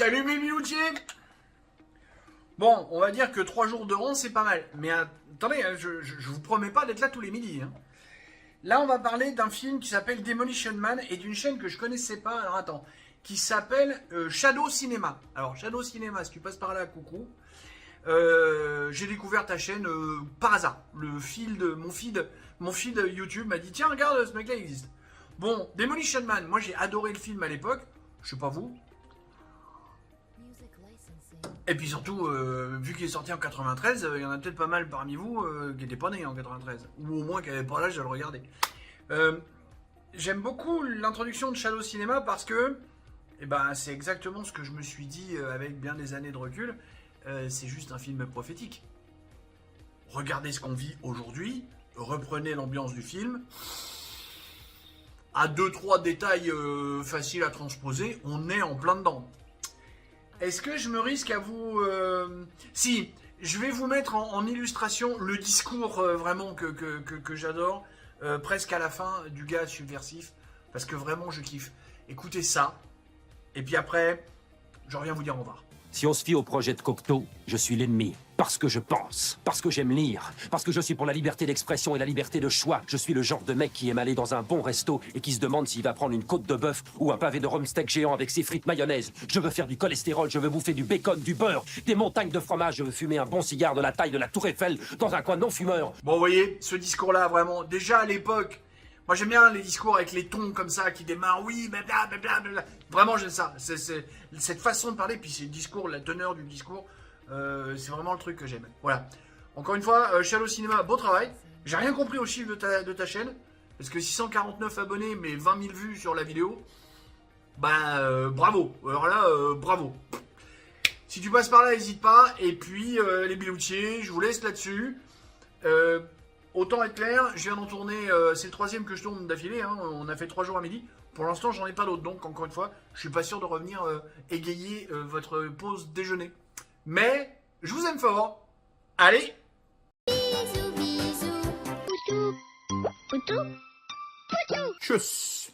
Salut mes biloutiers. Bon, on va dire que 3 jours de rang, c'est pas mal. Mais attendez, hein, je vous promets pas d'être là tous les midis. Hein. Là, on va parler d'un film qui s'appelle Demolition Man et d'une chaîne que je connaissais pas. Alors attends, qui s'appelle Shadow Cinema. Alors Shadow Cinema, si tu passes par là, coucou. J'ai découvert ta chaîne par hasard. Mon feed YouTube m'a dit tiens, regarde, ce mec-là existe. Bon, Demolition Man, moi j'ai adoré le film à l'époque. Je sais pas vous. Et puis surtout, vu qu'il est sorti en 93, il y en a peut-être pas mal parmi vous qui n'étaient pas nés en 93. Ou au moins qui n'avaient pas l'âge de le regarder. J'aime beaucoup l'introduction de Shadow Cinema parce que c'est exactement ce que je me suis dit avec bien des années de recul. C'est juste un film prophétique. Regardez ce qu'on vit aujourd'hui, reprenez l'ambiance du film. À 2-3 détails faciles à transposer, on est en plein dedans. Est-ce que je me risque à vous... Si, je vais vous mettre en illustration le discours vraiment que j'adore, presque à la fin du gars subversif, parce que vraiment je kiffe. Écoutez ça, et puis après, je reviens vous dire au revoir. Si on se fie au projet de Cocteau, je suis l'ennemi. Parce que je pense, parce que j'aime lire, parce que je suis pour la liberté d'expression et la liberté de choix. Je suis le genre de mec qui aime aller dans un bon resto et qui se demande s'il va prendre une côte de bœuf ou un pavé de rumsteak géant avec ses frites mayonnaise. Je veux faire du cholestérol, je veux bouffer du bacon, du beurre, des montagnes de fromage. Je veux fumer un bon cigare de la taille de la Tour Eiffel dans un coin non-fumeur. Bon, vous voyez, ce discours-là, vraiment, déjà à l'époque, moi j'aime bien les discours avec les tons comme ça qui démarrent, oui, blablabla. Vraiment, j'aime ça. C'est cette façon de parler, puis c'est le discours, la teneur du discours. C'est vraiment le truc que j'aime. Voilà. Encore une fois, Shadow Cinema, beau travail. J'ai rien compris au chiffre de ta chaîne. Parce que 649 abonnés, mais 20 000 vues sur la vidéo. Bravo. Alors là, bravo. Si tu passes par là, n'hésite pas. Et puis, les biloutiers, je vous laisse là-dessus. Autant être clair, je viens d'en tourner, c'est le 3e que je tourne d'affilée. Hein, on a fait 3 jours à midi. Pour l'instant, j'en ai pas d'autres. Donc, encore une fois, je suis pas sûr de revenir égayer votre pause déjeuner. Mais, je vous aime fort. Allez. Bisous, bisous. Poutou. Poutou. Poutou. Tchuss.